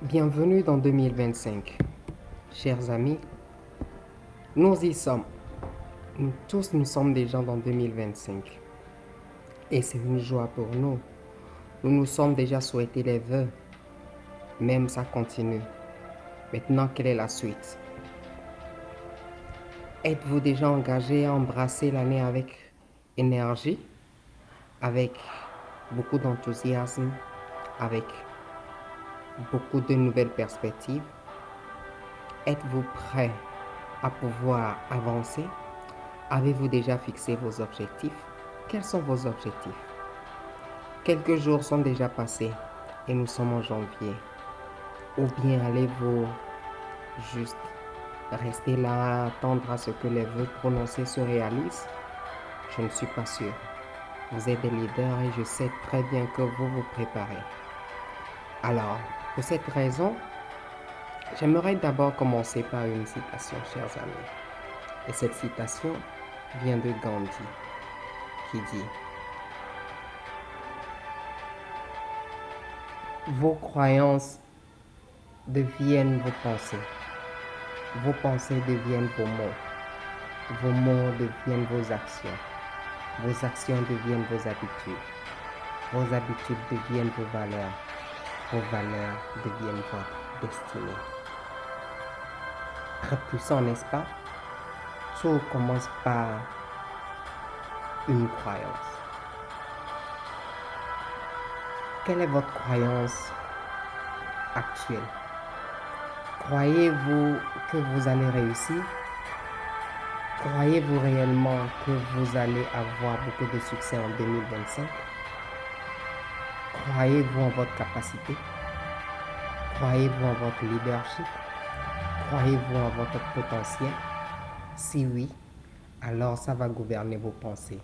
Bienvenue dans 2025. Chers amis, nous y sommes. Nous tous, nous sommes déjà dans 2025. Et c'est une joie pour nous. Nous nous sommes déjà souhaité les vœux. Même ça continue. Maintenant, quelle est la suite? Êtes-vous déjà engagé à embrasser l'année avec énergie, avec beaucoup d'enthousiasme, avec beaucoup de nouvelles perspectives? Êtes-vous prêt à pouvoir avancer? Avez-vous déjà fixé vos objectifs? Quels sont vos objectifs? Quelques jours sont déjà passés et nous sommes en janvier. Ou bien allez-vous juste rester là, attendre à ce que les vœux prononcés se réalisent? Je ne suis pas sûr. Vous êtes des leaders et je sais très bien que vous vous préparez. Alors, pour cette raison, j'aimerais d'abord commencer par une citation, chers amis. Et cette citation vient de Gandhi, qui dit: vos croyances deviennent vos pensées deviennent vos mots deviennent vos actions deviennent vos habitudes deviennent vos valeurs deviennent votre destinée. Très puissant, n'est-ce pas? Tout commence par une croyance. Quelle est votre croyance actuelle? Croyez-vous que vous allez réussir? Croyez-vous réellement que vous allez avoir beaucoup de succès en 2025? Croyez-vous en votre capacité? Croyez-vous en votre leadership? Croyez-vous en votre potentiel? Si oui, alors ça va gouverner vos pensées.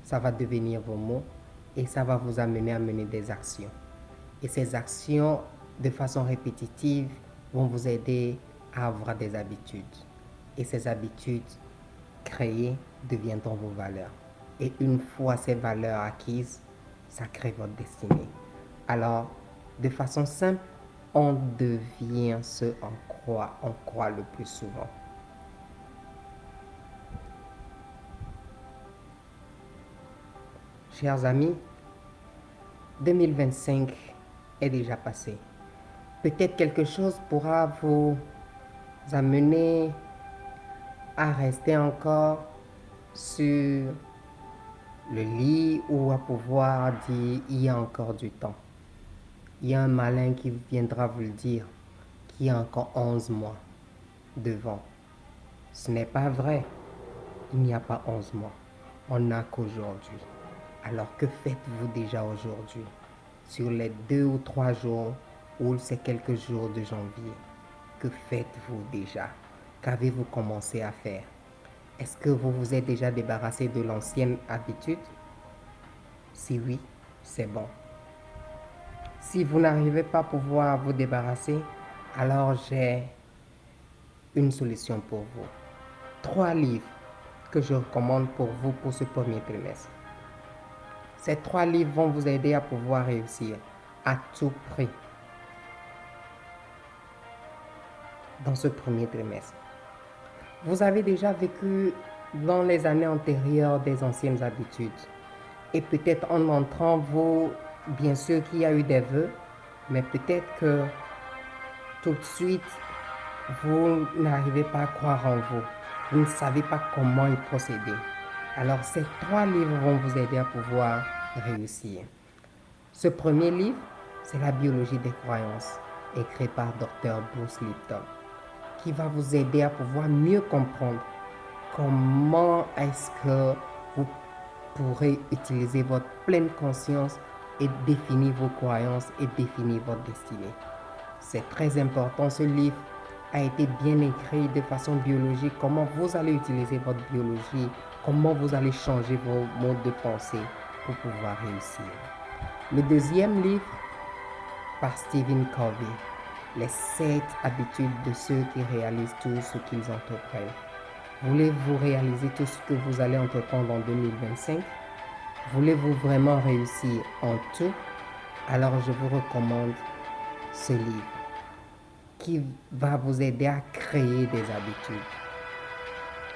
Ça va devenir vos mots et ça va vous amener à mener des actions. Et ces actions, de façon répétitive, vont vous aider à avoir des habitudes. Et ces habitudes créées deviendront vos valeurs. Et une fois ces valeurs acquises, ça crée votre destinée. Alors, de façon simple, on devient ce en quoi on croit le plus souvent. Chers amis, 2025 est déjà passé. Peut-être quelque chose pourra vous amener à rester encore sur le lit ou à pouvoir dire il y a encore du temps. Il y a un malin qui viendra vous le dire qu'il y a encore 11 mois devant. Ce n'est pas vrai. Il n'y a pas 11 mois. On n'a qu'aujourd'hui. Alors que faites-vous déjà aujourd'hui? Sur les 2 ou 3 jours ou ces quelques jours de janvier, que faites-vous déjà? Qu'avez-vous commencé à faire? Est-ce que vous vous êtes déjà débarrassé de l'ancienne habitude? Si oui, c'est bon. Si vous n'arrivez pas à pouvoir vous débarrasser, alors j'ai une solution pour vous. 3 livres que je recommande pour vous pour ce premier trimestre. Ces 3 livres vont vous aider à pouvoir réussir à tout prix dans ce premier trimestre. Vous avez déjà vécu dans les années antérieures des anciennes habitudes. Et peut-être en entrant, vous, bien sûr qu'il y a eu des vœux, mais peut-être que tout de suite, vous n'arrivez pas à croire en vous. Vous ne savez pas comment y procéder. Alors ces 3 livres vont vous aider à pouvoir réussir. Ce premier livre, c'est La biologie des croyances, écrit par Dr. Bruce Lipton, qui va vous aider à pouvoir mieux comprendre comment est-ce que vous pourrez utiliser votre pleine conscience et définir vos croyances et définir votre destinée. C'est très important. Ce livre a été bien écrit de façon biologique. Comment vous allez utiliser votre biologie, comment vous allez changer vos modes de pensée pour pouvoir réussir. Le deuxième livre, par Stephen Covey, Les 7 habitudes de ceux qui réalisent tout ce qu'ils entreprennent. Voulez-vous réaliser tout ce que vous allez entreprendre en 2025? Voulez-vous vraiment réussir en tout? Alors je vous recommande ce livre. qui va vous aider à créer des habitudes.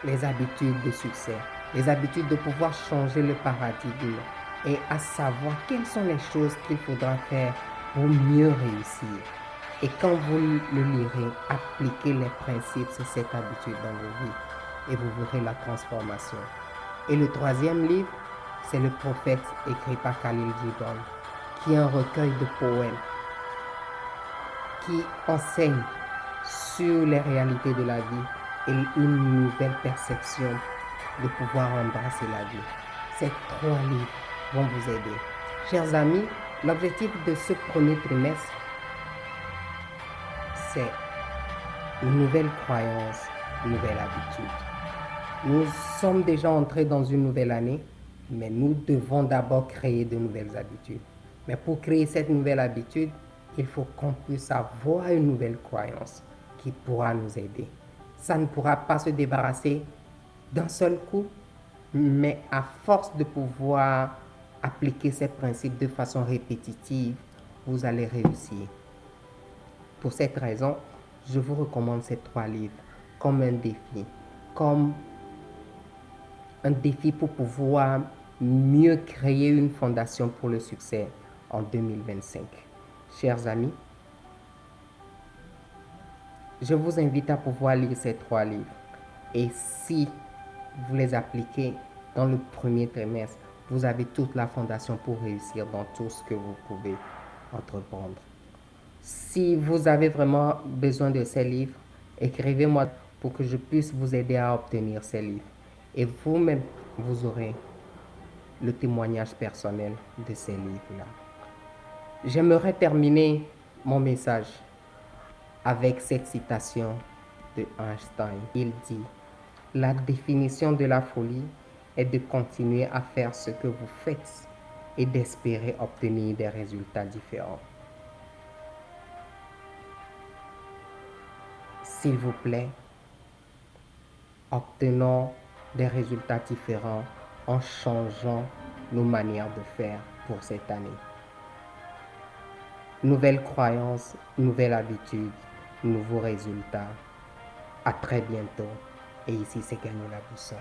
Les habitudes de succès, les habitudes de pouvoir changer le paradigme et à savoir quelles sont les choses qu'il faudra faire pour mieux réussir. Et quand vous le lirez, appliquez les principes de cette habitude dans vos vies et vous verrez la transformation. Et le troisième livre, c'est Le Prophète, écrit par Khalil Gibran, qui est un recueil de poèmes qui enseigne sur les réalités de la vie et une nouvelle perception de pouvoir embrasser la vie. Ces trois livres vont vous aider. Chers amis, l'objectif de ce premier trimestre, c'est une nouvelle croyance, une nouvelle habitude. Nous sommes déjà entrés dans une nouvelle année, mais nous devons d'abord créer de nouvelles habitudes. Mais pour créer cette nouvelle habitude, il faut qu'on puisse avoir une nouvelle croyance qui pourra nous aider. Ça ne pourra pas se débarrasser d'un seul coup, mais à force de pouvoir appliquer ces principes de façon répétitive, vous allez réussir. Pour cette raison, je vous recommande ces trois livres comme un défi, comme un défi pour pouvoir mieux créer une fondation pour le succès en 2025. Chers amis, je vous invite à pouvoir lire ces trois livres. Et si vous les appliquez dans le premier trimestre, vous avez toute la fondation pour réussir dans tout ce que vous pouvez entreprendre. Si vous avez vraiment besoin de ces livres, écrivez-moi pour que je puisse vous aider à obtenir ces livres. Et vous-même, vous aurez le témoignage personnel de ces livres-là. J'aimerais terminer mon message avec cette citation de Einstein. Il dit, la définition de la folie est de continuer à faire ce que vous faites et d'espérer obtenir des résultats différents. S'il vous plaît, obtenons des résultats différents en changeant nos manières de faire pour cette année. Nouvelles croyances, nouvelles habitudes, nouveaux résultats. À très bientôt. Et ici, c'est Gagner la boussole.